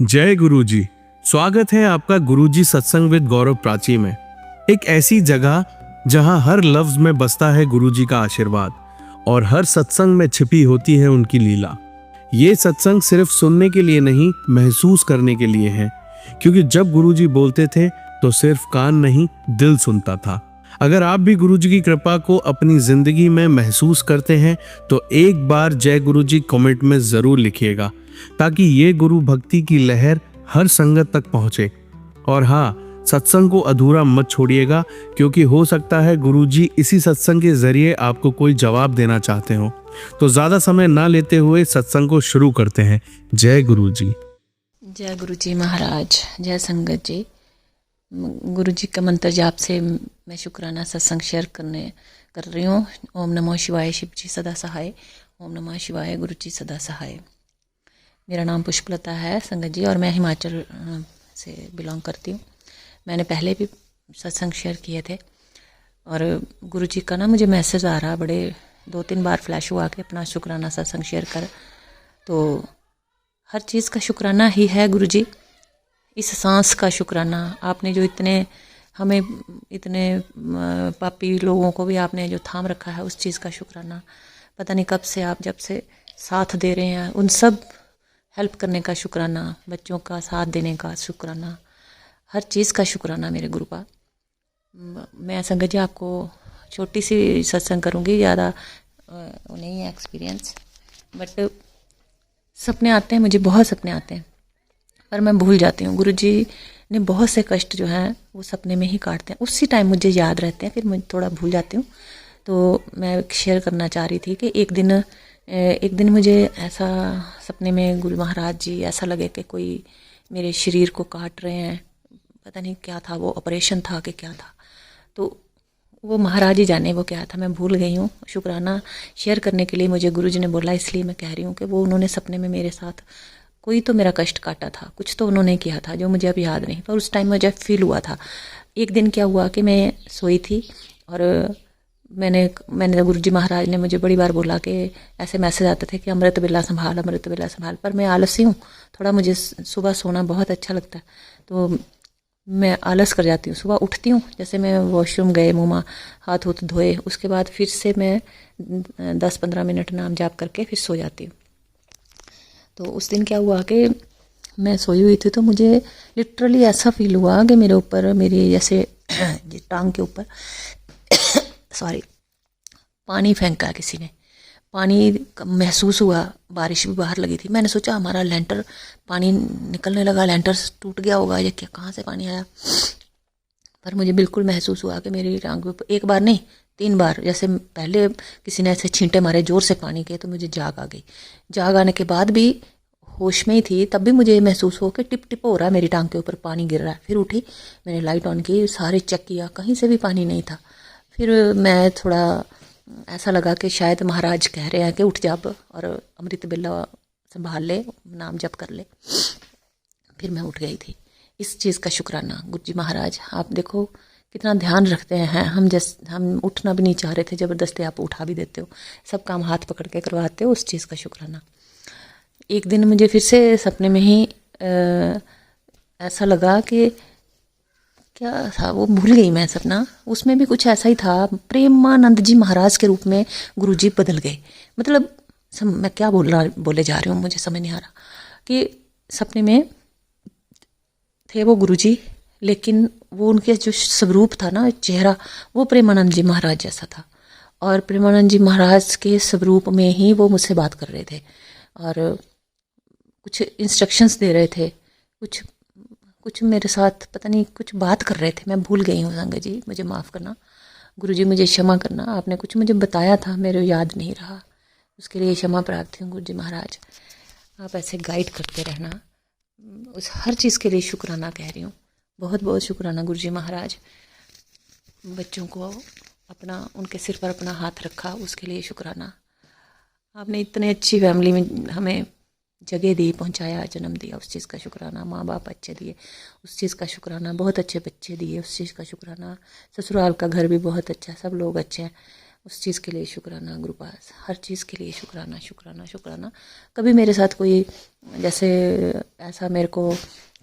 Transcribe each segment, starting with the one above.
जय गुरुजी। स्वागत है आपका गुरुजी सत्संग विद गौरव प्राची में। एक ऐसी जगह जहां हर लफ्ज में बसता है गुरुजी का आशीर्वाद और हर सत्संग में छिपी होती है उनकी लीला। ये सत्संग सिर्फ सुनने के लिए नहीं, महसूस करने के लिए है, क्योंकि जब गुरुजी बोलते थे तो सिर्फ कान नहीं, दिल सुनता था। अगर आप भी गुरुजी की कृपा को अपनी जिंदगी में महसूस करते हैं तो एक बार जय गुरुजी कमेंट में जरूर लिखिएगा, ताकि ये गुरु भक्ति की लहर हर संगत तक पहुंचे। और हाँ, सत्संग को अधूरा मत छोड़िएगा, क्योंकि हो सकता है गुरुजी इसी सत्संग के जरिए आपको कोई जवाब देना चाहते हो। तो ज्यादा समय ना लेते हुए सत्संग को शुरू करते हैं। जय गुरुजी। जय गुरु जी महाराज, जय संगत जी। गुरु जी का मंत्र जाप से मैं शुक्राना सत्संग शेयर कर रही हूँ। ओम नमो शिवाय, शिव जी सदा सहाय। ओम नमः शिवाय, गुरु जी सदा सहाय। मेरा नाम पुष्पलता है संगत जी, और मैं हिमाचल से बिलोंग करती हूँ। मैंने पहले भी सत्संग शेयर किए थे, और गुरु जी का ना मुझे मैसेज आ रहा, बड़े 2-3 बार फ्लैश हुआ कि अपना शुक्राना सत्संग शेयर कर। तो हर चीज़ का शुक्राना ही है गुरु जी। इस सांस का शुक्राना, आपने जो हमें इतने पापी लोगों को भी आपने जो थाम रखा है, उस चीज़ का शुक्राना। पता नहीं कब से आप जब से साथ दे रहे हैं, उन सब हेल्प करने का शुक्राना, बच्चों का साथ देने का शुक्राना, हर चीज़ का शुक्राना मेरे गुरु का। मैं संगत जी आपको छोटी सी सत्संग करूँगी, ज़्यादा नहीं है एक्सपीरियंस, बट सपने आते हैं मुझे, बहुत सपने आते हैं, पर मैं भूल जाती हूँ। गुरुजी ने बहुत से कष्ट जो हैं वो सपने में ही काटते हैं, उसी टाइम मुझे याद रहते हैं, फिर मैं थोड़ा भूल जाती हूँ। तो मैं शेयर करना चाह रही थी कि एक दिन मुझे ऐसा सपने में गुरु महाराज जी ऐसा लगे कि कोई मेरे शरीर को काट रहे हैं। पता नहीं क्या था, वो ऑपरेशन था कि क्या था, तो वो महाराज ही जाने वो क्या था, मैं भूल गई हूँ। शुक्राना शेयर करने के लिए मुझे गुरुजी ने बोला, इसलिए मैं कह रही हूँ कि वो उन्होंने सपने में मेरे साथ कोई तो मेरा कष्ट काटा था, कुछ तो उन्होंने किया था जो मुझे अब याद नहीं, पर उस टाइम मुझे फील हुआ था। एक दिन क्या हुआ कि मैं सोई थी, और मैंने गुरुजी महाराज ने मुझे बड़ी बार बोला कि ऐसे मैसेज आते थे कि अमृत वेला संभाल, अमृत वेला संभाल। पर मैं आलसी हूँ थोड़ा, मुझे सुबह सोना बहुत अच्छा लगता है, तो मैं आलस कर जाती हूँ। सुबह उठती हूँ, जैसे मैं वॉशरूम गए, मुँह हाथ उथ धोए, उसके बाद फिर से मैं 10-15 मिनट नाम जाप करके फिर सो जाती हूँ। तो उस दिन क्या हुआ कि मैं सोई हुई थी, तो मुझे लिटरली ऐसा फील हुआ कि मेरे ऊपर, मेरी जैसे टांग के ऊपर सॉरी पानी फेंका किसी ने। पानी महसूस हुआ, बारिश भी बाहर लगी थी। मैंने सोचा हमारा लेंटर पानी निकलने लगा, लेंटर टूट गया होगा या क्या, कहाँ से पानी आया। पर मुझे बिल्कुल महसूस हुआ कि मेरी टांग के ऊपर, एक बार नहीं 3 बार, जैसे पहले किसी ने ऐसे छींटे मारे जोर से पानी के, तो मुझे जाग आ गई। जाग आने के बाद भी होश में ही थी, तब भी मुझे महसूस हो कि टिप टिप हो रहा है, मेरी टांग के ऊपर पानी गिर रहा है। फिर उठी, मैंने लाइट ऑन की, सारे चेक किया, कहीं से भी पानी नहीं था। फिर मैं थोड़ा ऐसा लगा कि शायद महाराज कह रहे हैं कि उठ जा और अमृत बेला संभाल ले, नाम जप कर ले। फिर मैं उठ गई थी। इस चीज़ का शुक्राना गुरु जी महाराज, आप देखो कितना ध्यान रखते हैं। हम उठना भी नहीं चाह रहे थे, ज़बरदस्ती आप उठा भी देते हो, सब काम हाथ पकड़ के करवाते हो, उस चीज़ का शुक्राना। एक दिन मुझे फिर से सपने में ही ऐसा लगा कि क्या था, वो भूल गई मैं सपना। उसमें भी कुछ ऐसा ही था, प्रेमानंद जी महाराज के रूप में गुरुजी बदल गए। मतलब मैं क्या बोले जा रही हूँ, मुझे समझ नहीं आ रहा। कि सपने में थे वो गुरुजी, लेकिन वो उनके जो स्वरूप था ना, चेहरा, वो प्रेमानंद जी महाराज जैसा था। और प्रेमानंद जी महाराज के स्वरूप में ही वो मुझसे बात कर रहे थे, और कुछ इंस्ट्रक्शंस दे रहे थे, कुछ मेरे साथ पता नहीं कुछ बात कर रहे थे। मैं भूल गई हूँ संगत जी, मुझे माफ़ करना, गुरुजी मुझे क्षमा करना। आपने कुछ मुझे बताया था, मेरे याद नहीं रहा, उसके लिए क्षमा प्रार्थी हूँ गुरुजी महाराज। आप ऐसे गाइड करते रहना, उस हर चीज़ के लिए शुक्राना कह रही हूँ। बहुत बहुत शुक्राना गुरुजी महाराज। बच्चों को अपना, उनके सिर पर अपना हाथ रखा, उसके लिए शुक्राना। आपने इतने अच्छी फैमिली में हमें जगह दी, पहुंचाया, जन्म दिया, उस चीज़ का शुक्राना। माँ बाप अच्छे दिए, उस चीज़ का शुक्राना। बहुत अच्छे बच्चे दिए, उस चीज़ का शुक्राना। ससुराल का घर भी बहुत अच्छा है, सब लोग अच्छे हैं, उस चीज़ के लिए शुक्राना गुरुपास, हर चीज़ के लिए शुक्राना शुक्राना शुक्राना। कभी मेरे साथ कोई जैसे ऐसा मेरे को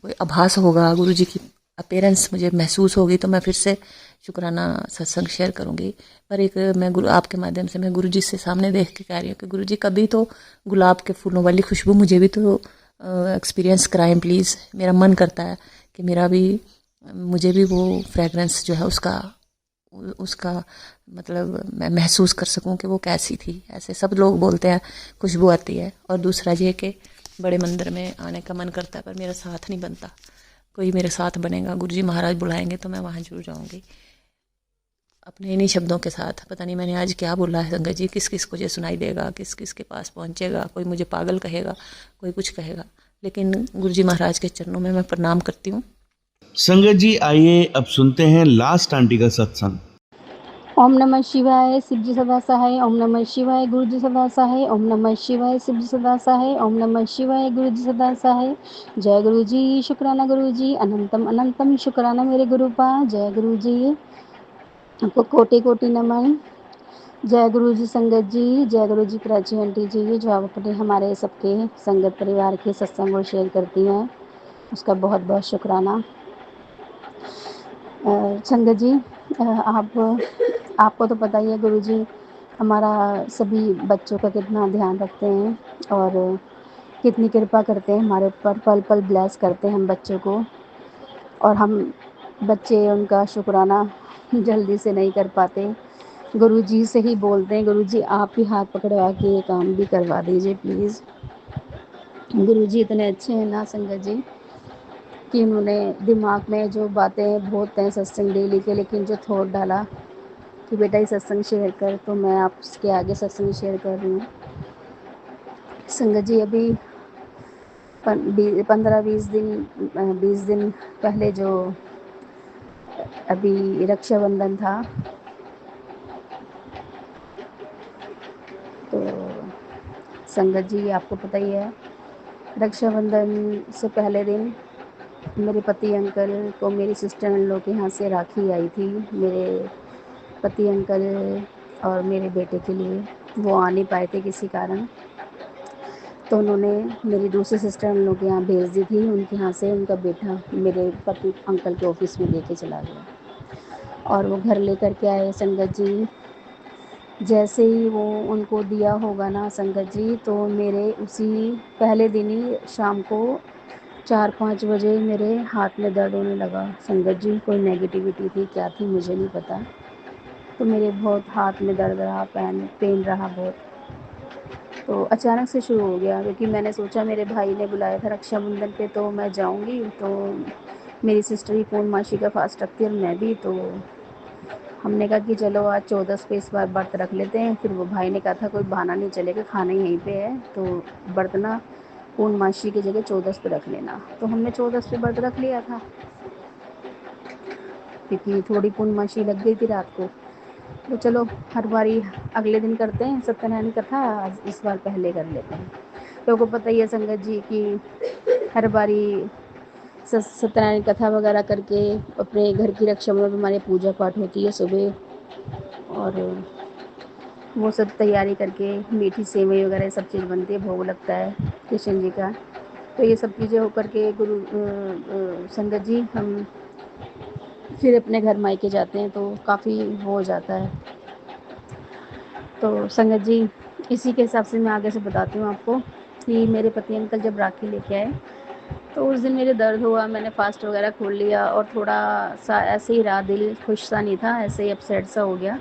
कोई आभास होगा, गुरु जी की अपीयरेंस मुझे महसूस होगी, तो मैं फिर से शुक्राना सत्संग शेयर करूँगी। पर एक मैं गुरु आपके माध्यम से मैं गुरु जी से सामने देख के कह रही हूँ कि गुरु जी कभी तो गुलाब के फूलों वाली खुशबू मुझे भी तो एक्सपीरियंस कराएं प्लीज़। मेरा मन करता है कि मेरा भी मुझे भी वो फ्रेगरेंस जो है उसका उसका मतलब मैं महसूस कर सकूं कि वो कैसी थी। ऐसे सब लोग बोलते हैं खुशबू आती है, और दूसरा ये कि बड़े मंदिर में आने का मन करता है पर मेरा साथ नहीं बनता। कोई मेरे साथ बनेगा, गुरुजी महाराज बुलाएंगे तो मैं वहाँ जरूर जाऊँगी अपने इन्हीं शब्दों के साथ। पता नहीं मैंने आज क्या बोला है संगत जी, किस किस को ये सुनाई देगा, किस किस के पास पहुँचेगा, कोई मुझे पागल कहेगा, कोई कुछ कहेगा, लेकिन गुरुजी महाराज के चरणों में मैं प्रणाम करती हूँ। संगत जी आइए अब सुनते हैं लास्ट आंटी का सत्संग। ओम नमः शिवाय, शिव जी सदा सहाय। ओम नमः शिवाय, गुरु जी सदा सहाय। ओम नमः शिवाय, शिव जी सदा सहाय। ओम नमः शिवाय, गुरु जी सदा सहाय। जय गुरु जी, शुक्राना गुरु जी, अनंतम अनंतम शुक्राना मेरे गुरु पा। जय गुरु जी, आपको कोटि कोटि नमन। जय गुरु जी संगत जी, जय गुरु जी प्राची आंटी जी, जो आप अपने हमारे सबके संगत परिवार के सत्संग और शेयर करती हैं, उसका बहुत बहुत शुक्राना। संगत जी, आपको तो पता ही है गुरुजी हमारा सभी बच्चों का कितना ध्यान रखते हैं और कितनी कृपा करते हैं हमारे ऊपर, पल पल ब्लेस करते हैं हम बच्चों को, और हम बच्चे उनका शुक्राना जल्दी से नहीं कर पाते। गुरुजी से ही बोलते हैं, गुरुजी आप ही हाथ पकड़वा के ये काम भी करवा दीजिए प्लीज़। गुरुजी इतने अच्छे हैं ना संगत जी, कि उन्होंने दिमाग में जो बातें बहुत हैं सत्संग डेली के, लेकिन जो थॉट डाला कि बेटा ये सत्संग शेयर कर, तो मैं आपके आगे सत्संग शेयर कर रही हूँ। संगत जी अभी 15-20 दिन पहले जो अभी रक्षाबंधन था, तो संगत जी आपको पता ही है रक्षाबंधन से पहले दिन मेरे पति अंकल को मेरी सिस्टर इन लोग के यहाँ से राखी आई थी, मेरे पति अंकल और मेरे बेटे के लिए। वो आ नहीं पाए थे किसी कारण, तो उन्होंने मेरी दूसरी सिस्टर इन लोग के यहाँ भेज दी थी। उनके यहाँ से उनका बेटा मेरे पति अंकल के ऑफिस में लेके चला गया, और वो घर लेकर के आए संगत जी। जैसे ही वो उनको दिया होगा ना संगत जी, तो मेरे उसी पहले दिन ही शाम को 4-5 बजे मेरे हाथ में दर्द होने लगा संगत जी। कोई नेगेटिविटी थी क्या थी मुझे नहीं पता, तो मेरे बहुत हाथ में दर्द रहा, पेन रहा बहुत। तो अचानक से शुरू हो गया, क्योंकि मैंने सोचा मेरे भाई ने बुलाया था रक्षाबंधन पे तो मैं जाऊंगी, तो मेरी सिस्टर ही पूर्णमासी का फास्ट रखती है और मैं भी, तो हमने कहा कि चलो आज 14 पे इस बार व्रत रख लेते हैं। फिर वो भाई ने कहा था कोई बहाना नहीं चलेगा, खाना यहीं पे है, तो व्रत ना पूर्णमासी की जगह 14 पे रख लेना। तो हमने 14 पे व्रत रख लिया था, क्योंकि थोड़ी पूर्णमासी लग गई थी रात को। तो चलो हर बारी अगले दिन करते हैं सत्यनारायण कथा, आज इस बार पहले कर लेते हैं। तो को पता ही है संगत जी कि हर बारी सत्यनारायण कथा वगैरह करके अपने घर की रक्षा में हमारी पूजा पाठ होती है सुबह, और वो सब तैयारी करके मीठी सेवई वगैरह सब चीज़ बनती है, भोग लगता है कृष्ण जी का। तो ये सब चीज़ें होकर के संगत जी हम फिर अपने घर मायके जाते हैं, तो काफ़ी वो हो जाता है। तो संगत जी इसी के हिसाब से मैं आगे से बताती हूँ आपको कि मेरे पति अंकल जब राखी लेके आए, तो उस दिन मेरे दर्द हुआ, मैंने फास्ट वगैरह खोल लिया, और थोड़ा सा ऐसे ही रहा, दिल खुश सा नहीं था, ऐसे ही अपसेट सा हो गया।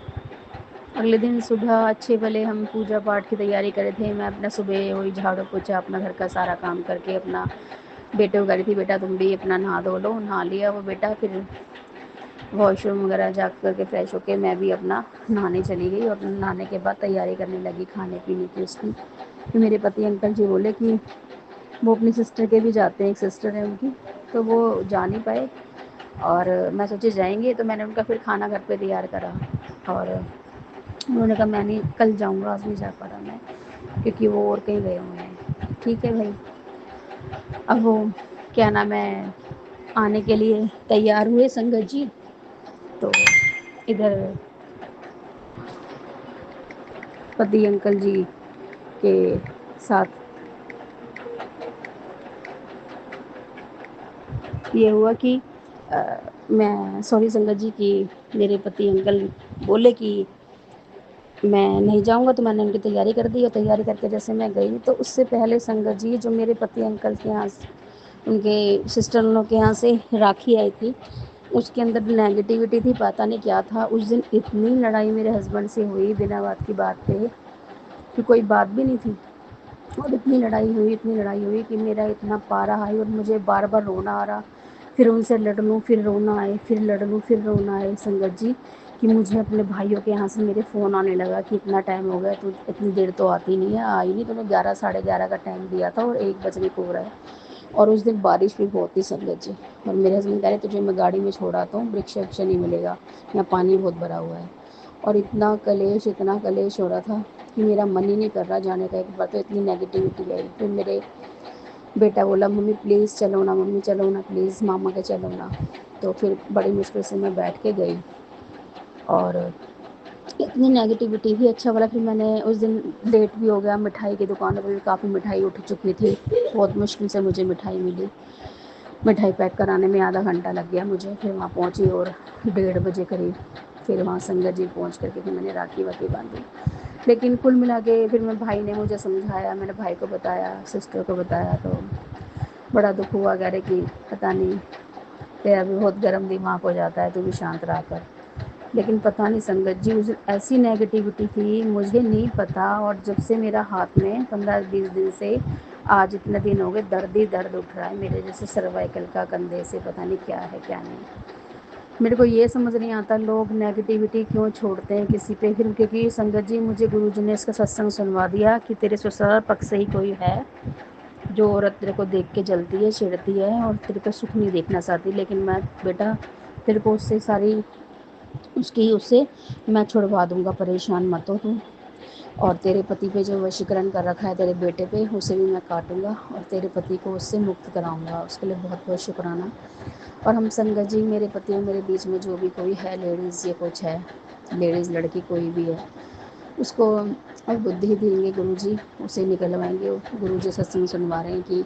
अगले दिन सुबह अच्छे भले हम पूजा पाठ की तैयारी करे थे, मैं अपना सुबह वही झाड़ू पोछा अपना घर का सारा काम करके अपना बेटे को कह रही थी बेटा तुम भी अपना नहा धो लो। नहा लिया वो बेटा, फिर वॉशरूम वगैरह जा कर के फ्रेश होके मैं भी अपना नहाने चली गई, और नहाने के बाद तैयारी करने लगी खाने पीने की उसकी। फिर मेरे पति अंकल जी बोले कि वो अपनी सिस्टर के भी जाते हैं, एक सिस्टर है उनकी, तो वो जा नहीं पाए, और मैं सोची जाएंगे, तो मैंने उनका फिर खाना घर पे तैयार करा, और उन्होंने कहा मैं नहीं कल जाऊंगा, आज नहीं जा पा रहा मैं, क्योंकि वो और कहीं गए हुए हैं। ठीक है भाई, अब वो क्या नाम है आने के लिए तैयार हुए संगत जी। तो इधर पति अंकल जी के साथ ये हुआ कि मैं सॉरी संगत जी कि मेरे पति अंकल बोले कि मैं नहीं जाऊँगा, तो मैंने उनकी तैयारी कर दी और तैयारी करके जैसे मैं गई तो उससे पहले संगत जी जो मेरे पति अंकल के यहाँ उनके सिस्टर इन लॉ के यहाँ से राखी आई थी, उसके अंदर नेगेटिविटी थी, पता नहीं क्या था। उस दिन इतनी लड़ाई मेरे हस्बैंड से हुई बिना बात की बात पे कि कोई बात भी नहीं थी, और इतनी लड़ाई हुई कि मेरा इतना पारा हाई और मुझे बार बार रोना आ रहा, फिर उनसे लड़ लूँ फिर रोना आए, फिर लड़ लूँ फिर रोना आए संगत जी, कि मुझे अपने भाइयों के यहाँ से मेरे फ़ोन आने लगा कि इतना टाइम हो गया, तू इतनी देर तो आती नहीं है, आई नहीं, तूने 11 साढ़े 11 का टाइम दिया था और 1 बजने को हो रहा है। और उस दिन बारिश भी बहुत थी संगत जी, और मेरे हस्बैंड कह रहे तुझे मैं गाड़ी में छोड़ आता हूँ, रिक्शा विक्शा नहीं मिलेगा, यहाँ पानी बहुत भरा हुआ है। और इतना कलेश हो रहा था कि मेरा मन ही नहीं कर रहा जाने का। एक बार तो इतनी नेगेटिविटी आई, फिर मेरे बेटा बोला मम्मी प्लीज़ चलो ना, मम्मी चलो ना प्लीज़, मामा के चलो ना। तो फिर बड़ी मुश्किल से मैं बैठ के गई, और इतनी नेगेटिविटी थी। अच्छा वाला फिर मैंने उस दिन लेट भी हो गया, मिठाई की दुकानों पर भी काफ़ी मिठाई उठ चुकी थी, बहुत मुश्किल से मुझे मिठाई मिली। मिठाई पैक कराने में आधा घंटा लग गया मुझे, फिर वहाँ पहुँची और 1:30 बजे करीब फिर वहाँ संगत जी पहुँच करके फिर मैंने राखी वाखी बांधी। लेकिन कुल मिला के फिर मेरे भाई ने मुझे समझाया, मैंने भाई को बताया, सिस्टर को बताया, तो बड़ा दुख हुआ। कह रहे कि पता नहीं तेरा भी बहुत गर्म दिमाग हो जाता है, तू भी शांत रहा कर। लेकिन पता नहीं संगत जी उस ऐसी नेगेटिविटी थी, मुझे नहीं पता। और जब से मेरा हाथ में 15-20 दिन से आज इतने दिन हो गए, दर्द ही दर्द उठ रहा है मेरे, जैसे सर्वाइकल का, कंधे से, पता नहीं क्या है क्या नहीं। मेरे को ये समझ नहीं आता लोग नेगेटिविटी क्यों छोड़ते हैं किसी पे। फिर क्योंकि संगत जी मुझे गुरुजी ने इसका सत्संग सुनवा दिया कि तेरे ससुराल पक्ष से ही कोई है जो औरत तेरे को देख के जलती है, चिढ़ती है और तेरे को सुख नहीं देखना चाहती। लेकिन मैं बेटा तेरे को उससे सारी उससे मैं छुड़वा दूंगा, परेशान मत हो तू। और तेरे पति पे जो वशीकरण कर रखा है तेरे बेटे पे, उसे भी मैं काटूंगा और तेरे पति को उससे मुक्त कराऊंगा। उसके लिए बहुत बहुत शुक्राना। और हम संगत जी, मेरे पति और मेरे बीच में जो भी कोई है, लेडीज़ या कुछ है, लेडीज़ लड़की कोई भी है, उसको अब बुद्धि देंगे गुरुजी, उसे निकलवाएंगे। गुरुजी सत्संग सुनवा रहे हैं कि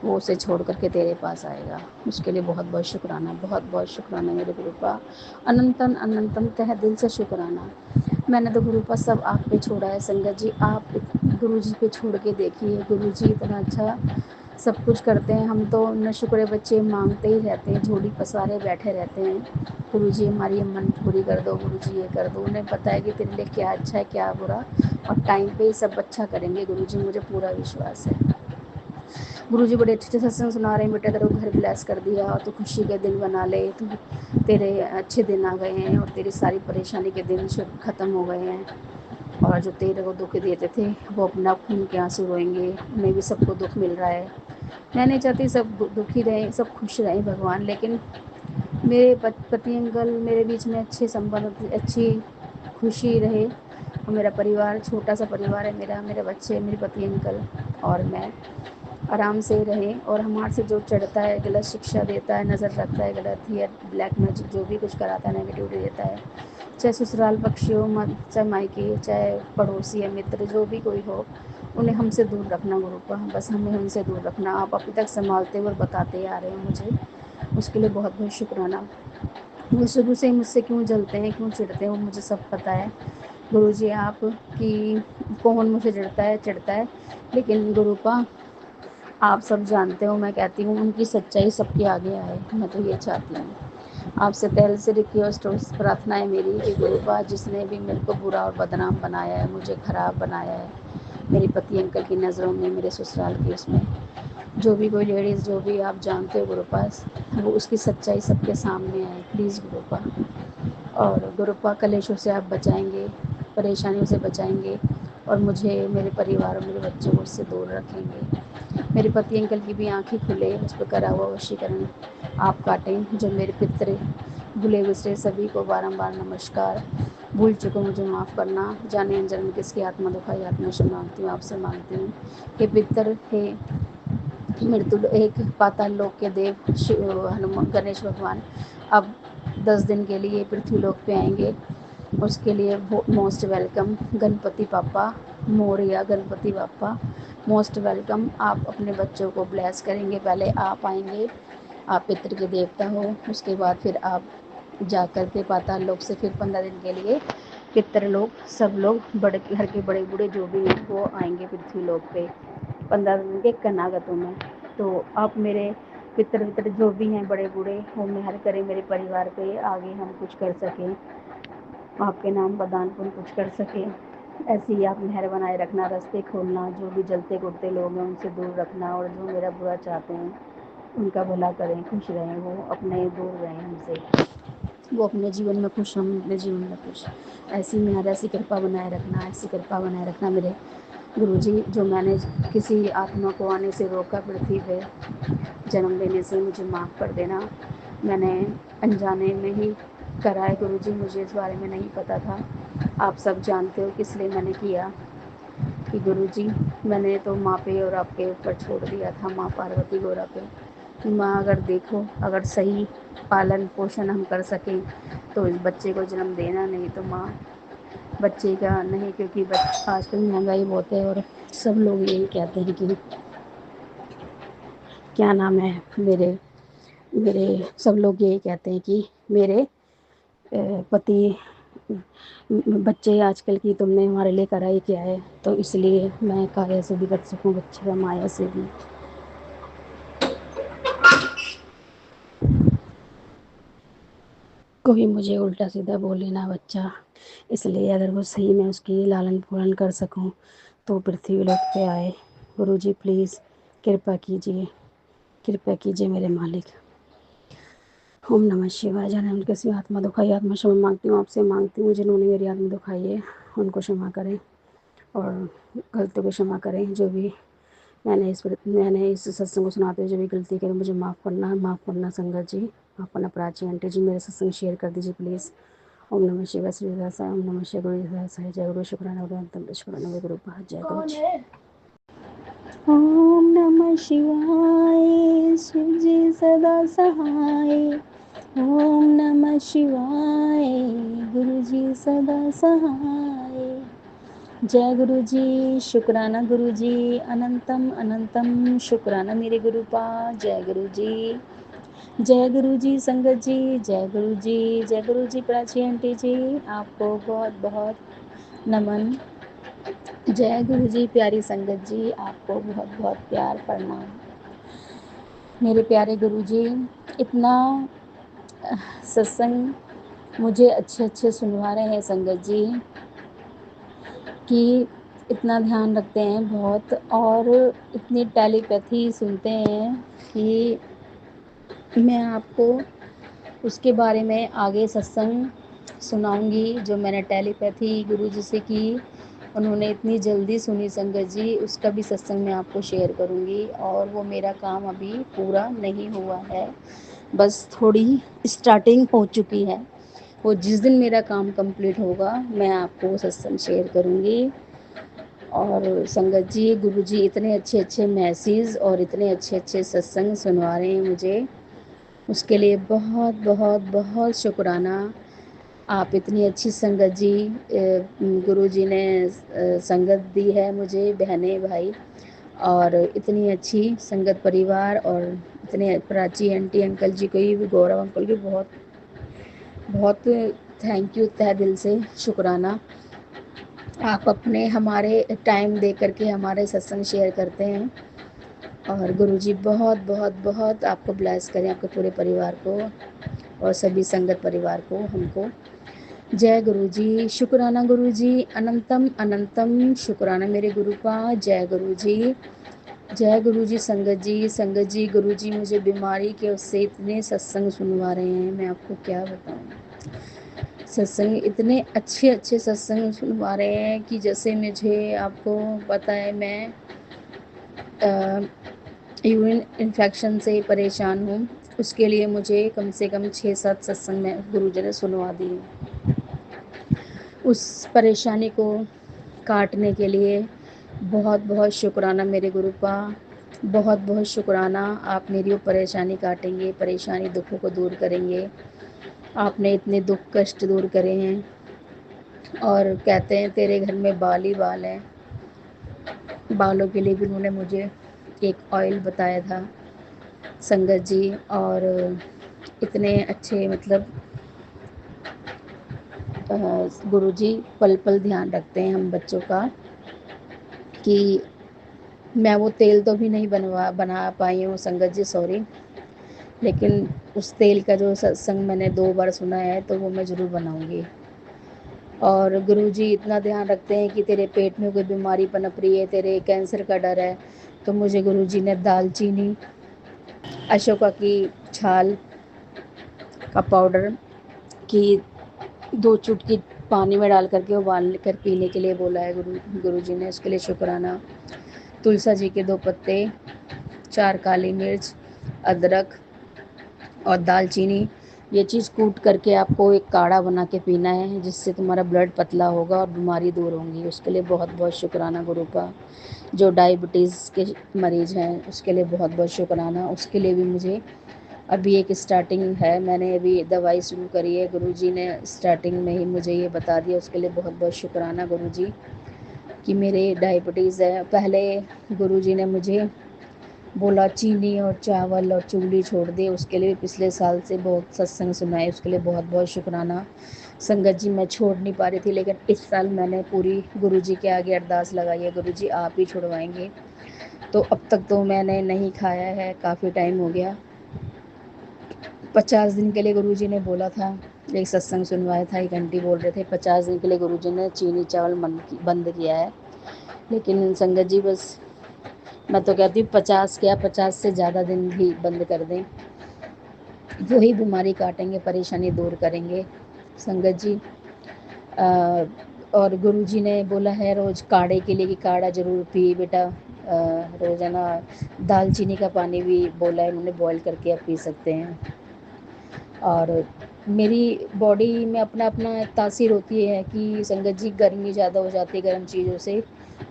वो उसे छोड़ करके तेरे पास आएगा। उसके लिए बहुत बहुत शुक्राना, बहुत बहुत शुक्राना मेरे गुरुपा, अनंतन अनंतम तह दिल से शुक्राना। मैंने तो गुरुपा सब आप पे छोड़ा है संगत जी, आप गुरुजी पे छोड़ के देखिए। गुरुजी इतना अच्छा सब कुछ करते हैं, हम तो न शुक्र बच्चे मांगते ही रहते हैं, झोली पसारे बैठे रहते हैं। गुरुजी हमारी मन्नत पूरी कर दो, गुरुजी ये कर दो। उन्हें पता है कि तेरे लिए क्या अच्छा है क्या बुरा, और टाइम पे ही सब अच्छा करेंगे गुरुजी, मुझे पूरा विश्वास है। गुरुजी बड़े अच्छे अच्छे सत्संग सुना रहे हैं, बेटा तेरे को घर ब्लेस कर दिया और तू खुशी के दिन बना ले, तू तेरे अच्छे दिन आ गए हैं और तेरी सारी परेशानी के दिन ख़त्म हो गए हैं। और जो तेरे को दुख देते थे वो अपना खून के आंसू रोएंगे, उन्हें भी सबको दुख मिल रहा है। मैं नहीं चाहती सब दुखी रहें, सब खुश रहें भगवान, लेकिन मेरे पति अंकल मेरे बीच में अच्छे संबंध, अच्छी खुशी रहे। और मेरा परिवार छोटा सा परिवार है, मेरा, मेरे बच्चे, मेरे पति अंकल और मैं आराम से रहें। और हमारे से जो चढ़ता है, गलत शिक्षा देता है, नज़र रखता है गलत, या ब्लैक मैजिक जो भी कुछ कराता है, नेगेटिविटी देता है, चाहे ससुराल पक्षी हो, चाहे मायके, चाहे पड़ोसी या मित्र, जो भी कोई हो, उन्हें हमसे दूर रखना गुरुपा, बस हमें उनसे दूर रखना। आप अभी तक संभालते हुए और बताते आ रहे हैं मुझे, उसके लिए बहुत बहुत शुक्राना। वो शुरू से ही मुझसे क्यों जलते हैं, क्यों चिढ़ते हैं, वो मुझे सब पता है। गुरुजी आप कि कौन मुझे चिढ़ता है, लेकिन गुरुपा आप सब जानते हो, मैं कहती हूँ उनकी सच्चाई सबके आगे आए, मैं तो ये चाहती हूँ। आपसे तहे से रिक्वेस्ट और प्रार्थना है मेरी कि गुरुपा जिसने भी मेरे को बुरा और बदनाम बनाया है, मुझे ख़राब बनाया है, मेरे पति अंकल की नज़रों में, मेरे ससुराल की उसमें, जो भी कोई लेडीज़ जो भी आप जानते हो गुरुपा, वो उसकी सच्चाई सबके सामने आए प्लीज़ गुरुपा। और गुरुपा कलेशों से आप बचाएंगे, परेशानियों से बचाएंगे, और मुझे, मेरे परिवार और मेरे बच्चों को उससे दूर रखेंगे। मेरे पति अंकल की भी आंखें खुले, उस पर करा हुआ वशीकरण आप काटें। जो मेरे पितृ भूले बिसरे सभी को बारंबार नमस्कार। भूल चुको मुझे माफ़ करना, जाने अनजाने में किसकी आत्मा दुखाई, आत्मा से मांगती हूँ, आपसे मांगती हूँ। हे पितर, हे मृत्यु एक पाताल लोक के देव हनुमान गणेश भगवान, अब 10 दिन के लिए पृथ्वी लोक पे आएंगे। उसके लिए मोस्ट वेलकम। गणपति पापा मोरया, गणपति पापा मोस्ट वेलकम। आप अपने बच्चों को ब्लेस करेंगे, पहले आप आएंगे, आप पितृ के देवता हो, उसके बाद फिर आप जा कर के पाताल लोक से फिर 15 दिन के लिए पितृ लोग, सब लोग बड़े घर के बड़े बूढ़े जो भी हैं वो आएंगे पृथ्वी लोक पे 15 दिन के कनागतों में। तो आप मेरे पितृ जो भी हैं बड़े बूढ़े, वो मेहर करें मेरे परिवार पे, आगे हम कुछ कर सकें, आपके नाम का दान पुण्य कुछ कर सके। ऐसे ही आप मेहर बनाए रखना, रास्ते खोलना, जो भी जलते कुटते लोग हैं उनसे दूर रखना, और जो मेरा बुरा चाहते हैं उनका भला करें, खुश रहें, वो अपने दूर रहें हमसे, वो अपने जीवन में खुश, हम अपने जीवन में खुश। ऐसी मेहर, ऐसी कृपा बनाए रखना, ऐसी कृपा बनाए रखना मेरे गुरुजी। जो मैंने किसी आत्मा को आने से रोका पृथ्वी पे जन्म लेने से, मुझे माफ़ कर देना। मैंने अनजाने में ही करा है गुरुजी, मुझे इस बारे में नहीं पता था। आप सब जानते हो किस लिए मैंने किया कि गुरुजी मैंने तो माँ पे और आपके ऊपर छोड़ दिया था, माँ पार्वती गौरा पे, कि माँ अगर देखो, अगर सही पालन पोषण हम कर सकें तो इस बच्चे को जन्म देना, नहीं तो माँ बच्चे का नहीं, क्योंकि आजकल महंगाई बहुत है और सब लोग यही कहते हैं कि क्या नाम है, मेरे मेरे सब लोग यही कहते हैं कि मेरे पति बच्चे आजकल की तुमने हमारे लिए करा ही क्या है, तो इसलिए मैं काया से भी बच सकूं, बच्चे का माया से भी। कोई मुझे उल्टा सीधा बोले ना बच्चा, इसलिए अगर वो सही में उसकी लालन पालन कर सकूं तो पृथ्वी लोक पे आए। गुरुजी प्लीज़ कृपा कीजिए, कृपा कीजिए मेरे मालिक। ओम नमः शिवाय। जाने उनके किसी आत्मा दुखाई, आत्मा क्षमा मांगती हूँ, आपसे मांगती हूँ जिन्होंने मेरी आत्मा दुखाई है उनको क्षमा करें और गलतियों को क्षमा करें। जो भी मैंने इस सत्संग को सुनाते हुए जो भी गलती करी मुझे माफ़ करना संगत जी, माफ़ करना प्राची आंटी जी। मेरे सत्संग शेयर कर दीजिए प्लीज़। ओम नमः शिवाय, श्री दासाय, ओम नमः शिवाय, गुरु दासाय, जय गुरु शुक्राना गुरु शुक्राना गुरु पाद, जय गुरु जी। ओम नमः शिवाय, शिव जी सदा सहाय। ओम नमः शिवाय, गुरु जी सदा सहाय। जय गुरु जी, शुक्राना गुरु जी, अनंतम अनंतम शुक्राना मेरे गुरु पा। जय गुरु जी, जय गुरु जी संगत जी, जय गुरु जी, जय गुरु जी प्राची आंटी जी, आपको बहुत बहुत नमन। जय गुरु जी प्यारी संगत जी, आपको बहुत बहुत प्यार प्रणाम। मेरे प्यारे गुरु जी, इतना सत्संग मुझे अच्छे अच्छे सुनवा रहे हैं संगत जी, कि इतना ध्यान रखते हैं बहुत, और इतनी टेलीपैथी सुनते हैं कि मैं आपको उसके बारे में आगे सत्संग सुनाऊंगी। जो मैंने टेलीपैथी गुरुजी से की, उन्होंने इतनी जल्दी सुनी संगत जी, उसका भी सत्संग मैं आपको शेयर करूंगी। और वो मेरा काम अभी पूरा नहीं हुआ है, बस थोड़ी स्टार्टिंग हो चुकी है। वो जिस दिन मेरा काम कंप्लीट होगा मैं आपको वो सत्संग शेयर करूंगी। और संगत जी, गुरुजी इतने अच्छे अच्छे मैसेज और इतने अच्छे अच्छे सत्संग सुनवा रहे हैं मुझे, उसके लिए बहुत बहुत बहुत शुक्राना। आप इतनी अच्छी संगत जी, गुरुजी ने संगत दी है मुझे, बहनें भाई, और इतनी अच्छी संगत परिवार, और इतने प्राची आंटी अंकल जी को भी, गौरव अंकल की बहुत बहुत थैंक यू, तहे दिल से शुक्राना। आप अपने हमारे टाइम दे करके हमारे सत्संग शेयर करते हैं, और गुरुजी बहुत बहुत बहुत आपको ब्लेस करें, आपके पूरे परिवार को और सभी संगत परिवार को, हमको। जय गुरुजी, शुक्राना गुरुजी, अनंतम अनंतम शुक्राना मेरे गुरु का। जय गुरुजी, जय गुरुजी संगत जी गुरुजी मुझे बीमारी के उससे इतने सत्संग सुनवा रहे हैं, मैं आपको क्या बताऊं। सत्संग इतने अच्छे अच्छे सत्संग सुनवा रहे हैं कि जैसे मुझे, आपको पता है मैं यूरिन इन्फेक्शन से परेशान हूँ, उसके लिए मुझे कम से कम 6-7 सत्संग में गुरुजी ने सुनवा दिए। उस परेशानी को काटने के लिए बहुत बहुत शुक्राना मेरे गुरु का, बहुत बहुत शुक्राना। आप मेरी वो परेशानी काटेंगे, परेशानी दुखों को दूर करेंगे। आपने इतने दुख कष्ट दूर करे हैं, और कहते हैं तेरे घर में बाल ही बाल हैं। बालों के लिए भी उन्होंने मुझे एक ऑयल बताया था संगत जी। और इतने अच्छे मतलब गुरुजी पल पल ध्यान रखते हैं हम बच्चों का कि मैं वो तेल तो भी नहीं बना पाई हूँ संगत जी, सॉरी। लेकिन उस तेल का जो सत्संग मैंने 2 बार सुना है तो वो मैं ज़रूर बनाऊँगी। और गुरुजी इतना ध्यान रखते हैं कि तेरे पेट में कोई बीमारी पनप रही है, तेरे कैंसर का डर है, तो मुझे गुरुजी ने दालचीनी, अशोका की छाल का पाउडर की 2 चुटकी पानी में डाल करके उबाल कर पीने के लिए बोला है गुरुजी ने, उसके लिए शुक्राना। तुलसा जी के 2 पत्ते, 4 काली मिर्च, अदरक और दालचीनी, ये चीज़ कूट करके आपको एक काढ़ा बना के पीना है, जिससे तुम्हारा ब्लड पतला होगा और बीमारी दूर होंगी। उसके लिए बहुत बहुत शुक्राना गुरु का। जो डायबिटीज़ के मरीज़ हैं उसके लिए बहुत बहुत शुक्राना। उसके लिए भी मुझे अभी एक स्टार्टिंग है, मैंने अभी दवाई शुरू करी है, गुरुजी ने स्टार्टिंग में ही मुझे ये बता दिया। उसके लिए बहुत बहुत शुक्राना गुरुजी कि मेरे डायबिटीज़ है। पहले गुरुजी ने मुझे बोला चीनी और चावल और चुगली छोड़ दे, उसके लिए पिछले साल से बहुत सत्संग सुनाए, उसके लिए बहुत बहुत शुक्राना। संगत जी मैं छोड़ नहीं पा रही थी, लेकिन इस साल मैंने पूरी गुरुजी के आगे अरदास लगाई है, गुरुजी आप ही छुड़वाएंगे। तो अब तक तो मैंने नहीं खाया है, काफ़ी टाइम हो गया। 50 दिन के लिए गुरुजी ने बोला था, एक सत्संग सुनवाया था, एक आंटी बोल रहे थे 50 दिन के लिए गुरुजी ने चीनी चावल बंद किया है। लेकिन संगत जी बस मैं तो कहती हूँ 50 क्या 50 से ज़्यादा दिन भी बंद कर दें, वही बीमारी काटेंगे, परेशानी दूर करेंगे संगत जी। और गुरुजी ने बोला है रोज़ काढ़े के लिए कि काढ़ा ज़रूर पी बेटा, रोज़ाना दालचीनी का पानी भी बोला है उन्होंने, बॉईल करके आप पी सकते हैं। और मेरी बॉडी में अपना अपना एक तासीर होती है कि संगत जी गर्मी ज़्यादा हो जाती है गर्म चीज़ों से,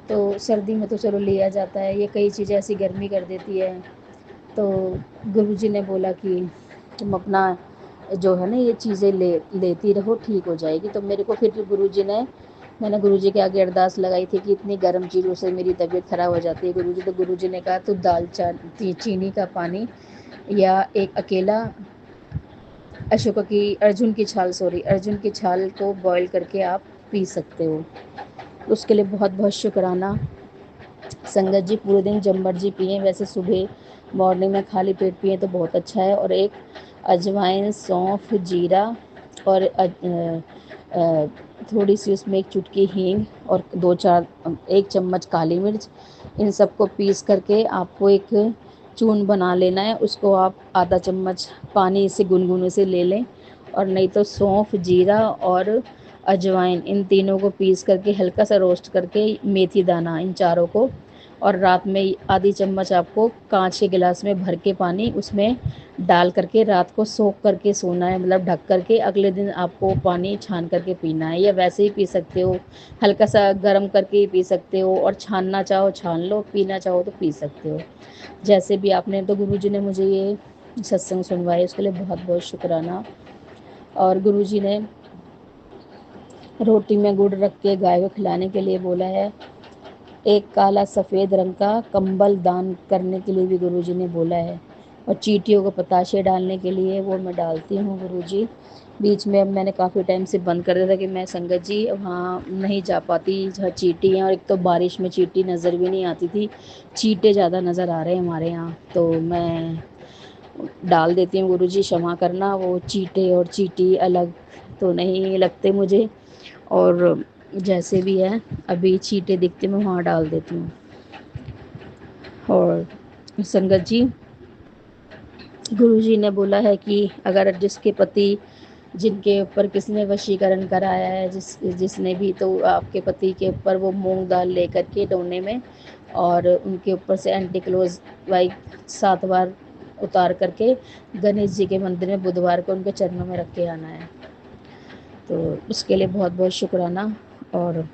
तो सर्दी में तो चलो लिया जाता है, ये कई चीज़ें ऐसी गर्मी कर देती है। तो गुरुजी ने बोला कि तुम अपना जो है ना ये चीज़ें लेती रहो, ठीक हो जाएगी। तो मेरे को फिर मैंने गुरुजी के आगे अरदास लगाई थी कि इतनी गर्म चीज़ों से मेरी तबीयत ख़राब हो जाती है गुरुजी। तो गुरुजी ने कहा तू चीनी का पानी या एक अकेला अर्जुन की छाल को बॉईल करके आप पी सकते हो। उसके लिए बहुत बहुत शुक्राना संगत जी। पूरे दिन जब मर्जी पिए, वैसे सुबह मॉर्निंग में खाली पेट पिए तो बहुत अच्छा है। और एक अजवाइन, सौंफ, जीरा और थोड़ी सी उसमें एक चुटकी हींग और 1 चम्मच काली मिर्च, इन सबको पीस करके आपको एक चूर्ण बना लेना है। उसको आप आधा चम्मच पानी से गुनगुने से ले लें। और नहीं तो सौंफ, जीरा और अजवाइन, इन तीनों को पीस करके हल्का सा रोस्ट करके, मेथी दाना, इन चारों को, और रात में आधी चम्मच आपको कांच के गिलास में भर के पानी उसमें डाल करके रात को सोख करके सोना है, मतलब ढक करके। अगले दिन आपको पानी छान करके पीना है, या वैसे ही पी सकते हो, हल्का सा गर्म करके ही पी सकते हो, और छानना चाहो छान लो, पीना चाहो तो पी सकते हो, जैसे भी आपने। तो गुरुजी ने मुझे ये सत्संग सुनवाए, उसके लिए बहुत बहुत शुक्राना। और गुरुजी ने रोटी में गुड़ रख के गाय को खिलाने के लिए बोला है। एक काला सफ़ेद रंग का कंबल दान करने के लिए भी गुरुजी ने बोला है। और चींटियों को पताशे डालने के लिए वो मैं डालती हूँ गुरुजी। बीच में अब मैंने काफ़ी टाइम से बंद कर दिया था कि मैं संगत जी वहाँ नहीं जा पाती जहाँ चींटी हैं, और एक तो बारिश में चींटी नज़र भी नहीं आती थी, चींटे ज़्यादा नज़र आ रहे हैं हमारे यहाँ, तो मैं डाल देती हूँ। गुरुजी क्षमा करना, वो चींटे और चींटी अलग तो नहीं लगते मुझे, और जैसे भी है अभी चींटे दिखते मैं वहाँ डाल देती हूँ। और संगत जी गुरुजी ने बोला है कि अगर जिसके पति, जिनके ऊपर किसने वशीकरण कराया है, जिसने भी, तो आपके पति के ऊपर वो मूंग दाल लेकर के डोने में, और उनके ऊपर से एंटी क्लोज वाइट 7 बार उतार करके गणेश जी के मंदिर में बुधवार को उनके चरणों में रख के आना है। तो उसके लिए बहुत बहुत शुक्राना। और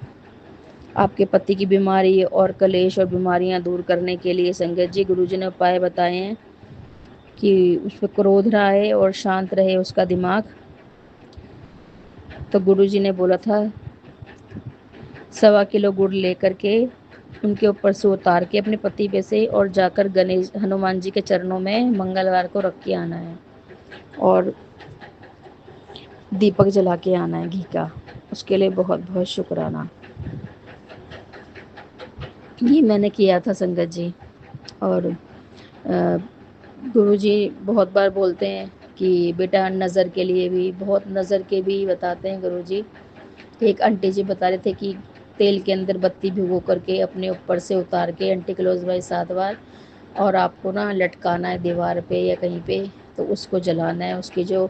आपके पति की बीमारी और कलेश और बीमारियां दूर करने के लिए संगत जी गुरुजी ने उपाय बताए हैं कि उस पर क्रोध रहा है और शांत रहे उसका दिमाग। तो गुरुजी ने बोला था 1.25 किलो गुड़ लेकर के उनके ऊपर से उतार के अपने पति पे से और जाकर गणेश हनुमान जी के चरणों में मंगलवार को रख के आना है और दीपक जला के आना है घी का। उसके लिए बहुत बहुत शुक्राना। ये मैंने किया था संगत जी। और गुरुजी बहुत बार बोलते हैं कि बेटा नज़र के लिए भी, बहुत नज़र के भी बताते हैं गुरुजी। एक आंटी जी बता रहे थे कि तेल के अंदर बत्ती भिगो करके अपने ऊपर से उतार के एंटी क्लॉकवाइज 7 बार और आपको ना लटकाना है दीवार पे या कहीं पे, तो उसको जलाना है। उसकी जो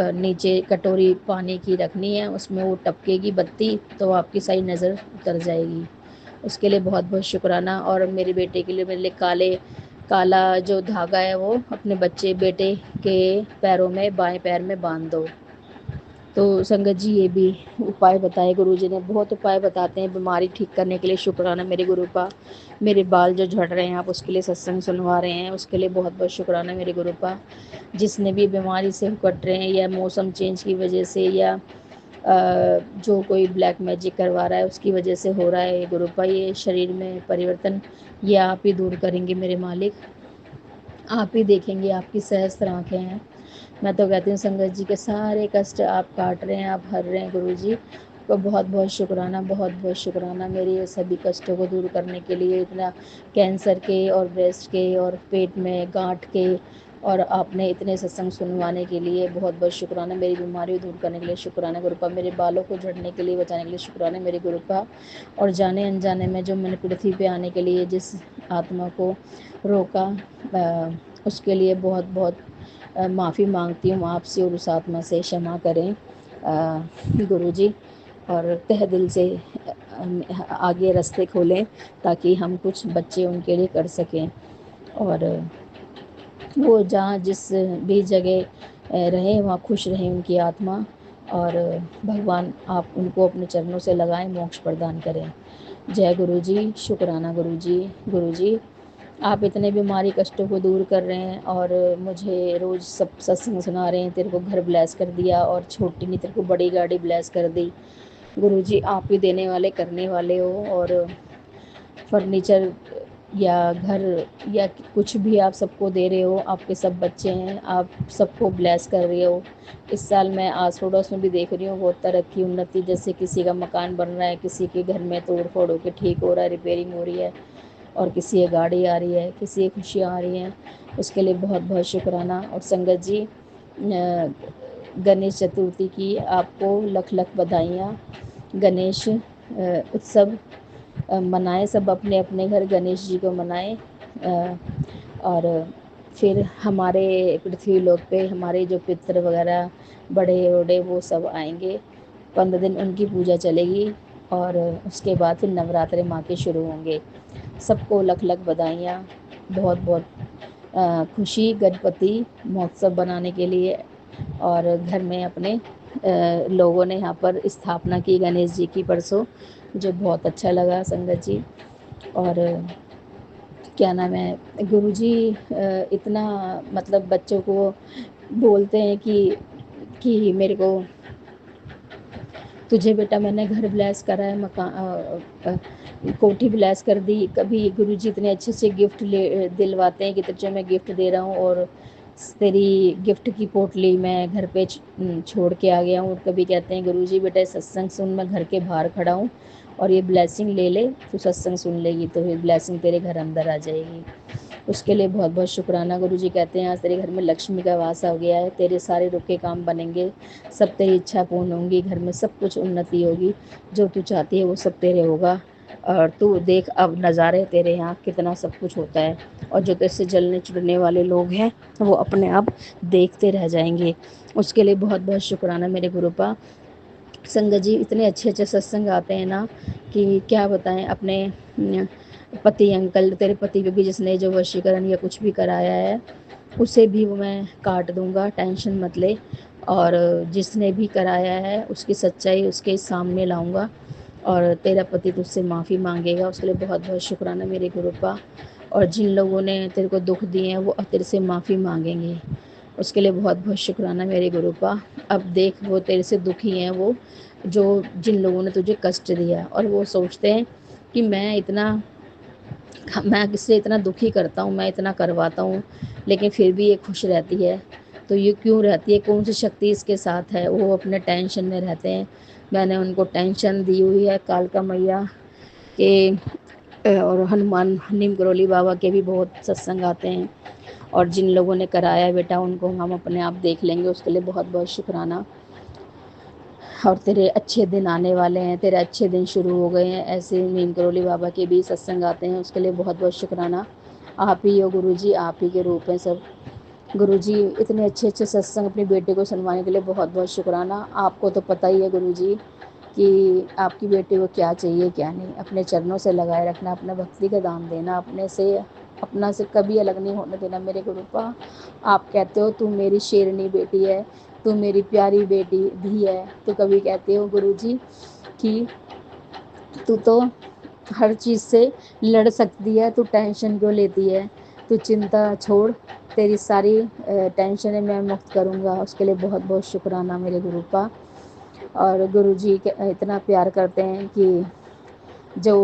नीचे कटोरी पानी की रखनी है, उसमें वो टपकेगी बत्ती, तो आपकी सारी नज़र उतर जाएगी। उसके लिए बहुत बहुत शुक्राना। और मेरे बेटे के लिए मेरे लिए काला जो धागा है वो अपने बेटे के पैरों में, बाएं पैर में बांध दो। तो संगत जी ये भी उपाय बताए गुरुजी ने, बहुत उपाय बताते हैं बीमारी ठीक करने के लिए। शुक्राना मेरे गुरु का। मेरे बाल जो झड़ रहे हैं आप उसके लिए सत्संग सुनवा रहे हैं, उसके लिए बहुत बहुत शुक्राना मेरे गुरु का। जिसने भी बीमारी से कट रहे हैं या मौसम चेंज की वजह से या जो कोई ब्लैक मैजिक करवा रहा है उसकी वजह से हो रहा है गुरुपा ये शरीर में परिवर्तन, ये आप ही दूर करेंगे मेरे मालिक। आप ही देखेंगे, आपकी सहस्त्र आँखें हैं। मैं तो कहती हूँ संगत जी के सारे कष्ट आप काट रहे हैं, आप हर रहे हैं गुरुजी को। बहुत बहुत शुक्राना, बहुत बहुत शुक्राना मेरे ये सभी कष्टों को दूर करने के लिए। इतना कैंसर के और ब्रेस्ट के और पेट में गांठ के, और आपने इतने सत्संग सुनवाने के लिए बहुत बहुत शुक्राना। मेरी बीमारी दूर करने के लिए शुक्राना गुरुपा। मेरे बालों को झड़ने के लिए, बचाने के लिए शुक्राना मेरे गुरुपा। और जाने अनजाने में जो मैंने पृथ्वी पे आने के लिए जिस आत्मा को रोका, उसके लिए बहुत बहुत माफ़ी मांगती हूँ आपसे, और उस आत्मा से क्षमा करें गुरुजी। और तहे दिल से आगे रास्ते खोलें ताकि हम कुछ बच्चे उनके लिए कर सकें। और वो जहाँ जिस भी जगह रहें वहाँ खुश रहें उनकी आत्मा। और भगवान आप उनको अपने चरणों से लगाएं, मोक्ष प्रदान करें। जय गुरु जी। शुक्राना गुरु जी। गुरु जी आप इतने बीमारी कष्टों को दूर कर रहे हैं और मुझे रोज़ सब सत्संग सुना रहे हैं। तेरे को घर ब्लेस कर दिया और छोटी नहीं तेरे को बड़ी गाड़ी ब्लेस कर दी। गुरु जी आप ही देने वाले करने वाले हो। और फर्नीचर या घर या कुछ भी आप सबको दे रहे हो, आपके सब बच्चे हैं, आप सबको ब्लेस कर रहे हो। इस साल मैं आस पड़ोस में भी देख रही हूँ बहुत तरक्की उन्नति, जैसे किसी का मकान बन रहा है, किसी के घर में तोड़ फोड़ होकर ठीक हो रहा है, रिपेयरिंग हो रही है, और किसी की गाड़ी आ रही है, किसी की खुशियाँ आ रही हैं। उसके लिए बहुत बहुत शुक्राना। और संगत जी गणेश चतुर्थी की आपको लख लख बधाइयाँ। गणेश उत्सव मनाएं, सब अपने अपने घर गणेश जी को मनाएं। और फिर हमारे पृथ्वी लोक पे हमारे जो पितृ वगैरह बड़े बड़े वो सब आएंगे। 15 दिन उनकी पूजा चलेगी और उसके बाद फिर नवरात्रे माँ के शुरू होंगे। सबको लख लख बधाइयाँ। बहुत बहुत खुशी गणपति महोत्सव बनाने के लिए। और घर में अपने लोगों ने यहाँ पर स्थापना की गणेश जी की परसों, जो बहुत अच्छा लगा संगत जी। और क्या नाम है गुरुजी इतना मतलब बच्चों को बोलते हैं कि मेरे को तुझे बेटा मैंने घर ब्लेस करा है, मकान कोठी ब्लेस कर दी। कभी गुरुजी इतने अच्छे से गिफ्ट दिलवाते हैं कि तुझे मैं गिफ्ट दे रहा हूँ और तेरी गिफ्ट की पोटली मैं घर पे छोड़ के आ गया हूँ। कभी कहते हैं गुरुजी बेटा सत्संग सुन, मैं घर के बाहर खड़ा हूँ और ये ब्लेसिंग ले ले, तू सत्संग सुन लेगी तो फिर ब्लेसिंग तेरे घर अंदर आ जाएगी। उसके लिए बहुत बहुत शुक्राना। गुरुजी कहते हैं आज तेरे घर में लक्ष्मी का वास हो गया है, तेरे सारे रुके काम बनेंगे, सब तेरी इच्छा पूर्ण होंगी, घर में सब कुछ उन्नति होगी, जो तू चाहती है वो सब तेरे होगा। और तू देख अब नज़ारे तेरे यहाँ कितना सब कुछ होता है, और जो तेरे से जलने चुड़ने वाले लोग हैं वो अपने आप देखते रह जाएंगे। उसके लिए बहुत बहुत शुक्राना मेरे गुरुपा। संगत जी इतने अच्छे अच्छे सत्संग आते हैं ना कि क्या बताएं। अपने पति अंकल, तेरे पति पे भी जिसने जो वशीकरण या कुछ भी कराया है उसे भी मैं काट दूंगा, टेंशन मत ले। और जिसने भी कराया है उसकी सच्चाई उसके सामने लाऊंगा और तेरा पति तुझसे माफ़ी मांगेगा। उसके लिए बहुत बहुत शुक्राना मेरे गुरुपा। और जिन लोगों ने तेरे को दुख दिए हैं वो तेरे से माफ़ी मांगेंगे। उसके लिए बहुत बहुत शुक्राना मेरे गुरुपा। अब देख वो तेरे से दुखी हैं, वो जो जिन लोगों ने तुझे कष्ट दिया, और वो सोचते हैं कि मैं किससे इतना दुखी करता हूँ, मैं इतना करवाता हूँ, लेकिन फिर भी ये खुश रहती है। तो ये क्यों रहती है, कौन सी शक्ति इसके साथ है? वो अपने टेंशन में रहते हैं। मैंने उनको टेंशन दी हुई है। कालका मैया के और हनुमान नीम करोली बाबा के भी बहुत सत्संग आते हैं, और जिन लोगों ने कराया बेटा उनको हम अपने आप देख लेंगे, उसके लिए बहुत बहुत शुक्राना। और तेरे अच्छे दिन आने वाले हैं, तेरे अच्छे दिन शुरू हो गए हैं। ऐसे नीम करोली बाबा के भी सत्संग आते हैं, उसके लिए बहुत बहुत शुक्राना। आप ही हो गुरुजी, आप ही के रूप हैं सब। गुरुजी इतने अच्छे अच्छे सत्संग अपनी बेटी को सुनवाने के लिए बहुत बहुत शुक्राना। आपको तो पता ही है गुरुजी कि आपकी बेटी को क्या चाहिए क्या नहीं। अपने चरणों से लगाए रखना, अपना भक्ति का दान देना, अपना से कभी अलग नहीं होने देना मेरे गुरुपा। आप कहते हो तू मेरी शेरनी बेटी है, तू मेरी प्यारी बेटी धी है, तो कभी कहते हो गुरुजी कि तू तो हर चीज़ से लड़ सकती है, तू टेंशन क्यों लेती है, तू चिंता छोड़, तेरी सारी टेंशनें मैं मुक्त करूँगा। उसके लिए बहुत बहुत शुक्राना मेरे गुरुपा। और गुरुजी इतना प्यार करते हैं कि जो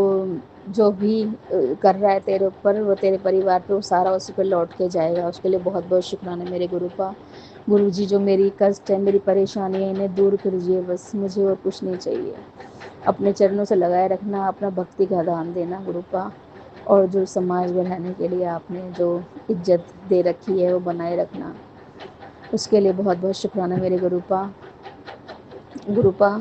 जो भी कर रहा है तेरे ऊपर, वो तेरे परिवार पे, वो सारा उसी पे लौट के जाएगा। उसके लिए बहुत बहुत शुक्राना मेरे गुरुपा। गुरुजी जो मेरी कष्ट है, मेरी परेशानी है, इन्हें दूर कीजिए बस, मुझे और कुछ नहीं चाहिए। अपने चरणों से लगाए रखना, अपना भक्ति का दान देना गुरुपा। और जो समाज में रहने के लिए आपने जो इज्जत दे रखी है वो बनाए रखना, उसके लिए बहुत बहुत शुक्राना मेरे गुरुपा। गुरुपा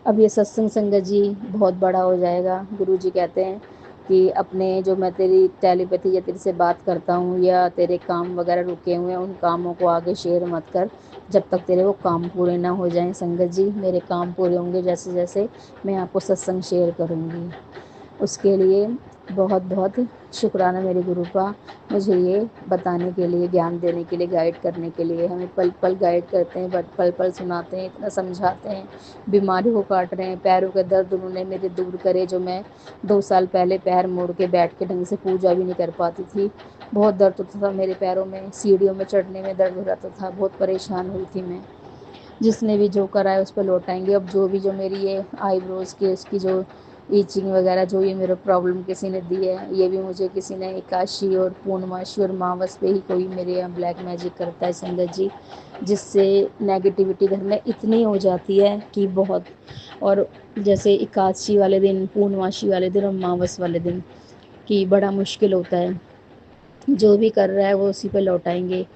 अब ये सत्संग संगत जी बहुत बड़ा हो जाएगा। गुरुजी कहते हैं कि अपने जो मैं तेरी टेलीपैथी या तेरे से बात करता हूँ, या तेरे काम वगैरह रुके हुए हैं, उन कामों को आगे शेयर मत कर जब तक तेरे वो काम पूरे ना हो जाएं। संगत जी मेरे काम पूरे होंगे जैसे जैसे मैं आपको सत्संग शेयर करूँगी। उसके लिए बहुत बहुत शुक्राना मेरे गुरुपा, मुझे ये बताने के लिए, ज्ञान देने के लिए, गाइड करने के लिए। हमें पल पल गाइड करते हैं, बट पल पल सुनाते हैं, इतना समझाते हैं। बीमारी को काट रहे हैं, पैरों के दर्द उन्होंने मेरे दूर करे, जो मैं 2 साल पहले पैर मोड़ के बैठ के ढंग से पूजा भी नहीं कर पाती थी। बहुत दर्द होता था मेरे पैरों में, सीढ़ियों में चढ़ने में दर्द हो जाता था, बहुत परेशान हुई थी मैं। जिसने भी जो करा है उस पर लौटाएंगे। अब जो भी जो मेरी ये आईब्रोज़ की इसकी जो ईचिंग वगैरह जो ये मेरे प्रॉब्लम किसी ने दी है, ये भी मुझे किसी ने एकादशी और पूर्णमासी और मावस पे ही कोई मेरे यहाँ ब्लैक मैजिक करता है संगत जी, जिससे नेगेटिविटी घर में इतनी हो जाती है कि बहुत। और जैसे एकादशी वाले दिन, पूर्णमासी वाले दिन और मावस वाले दिन कि बड़ा मुश्किल होता है। जो भी कर रहा है वो उसी पे लौटाएंगे।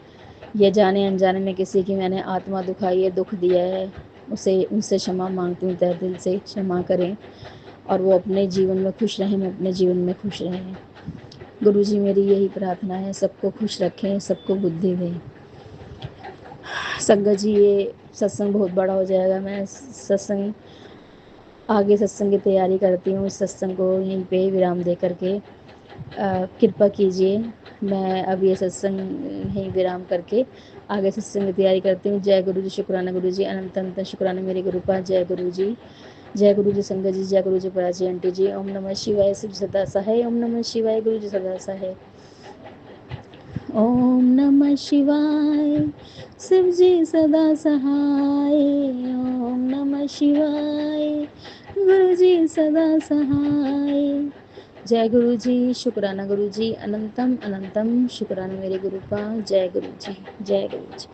ये जाने अनजाने में किसी की मैंने आत्मा दुखाई है, दुख दिया है, उसे उनसे क्षमा मांगती हूँ, तहे दिल से क्षमा करें, और वो अपने जीवन में खुश रहें, मैं अपने जीवन में खुश रहें। गुरुजी मेरी यही प्रार्थना है, सबको खुश रखें, सबको बुद्धि दें। संगत जी ये सत्संग बहुत बड़ा हो जाएगा। मैं सत्संग आगे सत्संग की तैयारी करती हूँ। इस सत्संग को यहीं पे विराम दे करके कृपा कीजिए। मैं अब ये सत्संग यहीं विराम करके आगे सत्संग की तैयारी करती हूँ। जय गुरु जी, शुक्राना गुरु जी, अनंत अनंत शुक्राना मेरे गुरुपा। जय गुरु जी, जय गुरु जी संगत जी, जय गुरु जी पराजी आंटी जी। ओम नमः शिवाय, शिव सदा सहाय। ओम नमः शिवाय, गुरु जी सदा सहाय। ओम नमः शिवाय, शिव जी सदा सहाय। ओम नमः शिवाय, गुरु जी सदा सहाय। जय गुरु जी, शुक्राना गुरु जी, अनंतम अनंतम शुक्राना मेरे गुरुपा। जय गुरु जी, जय गुरु जी।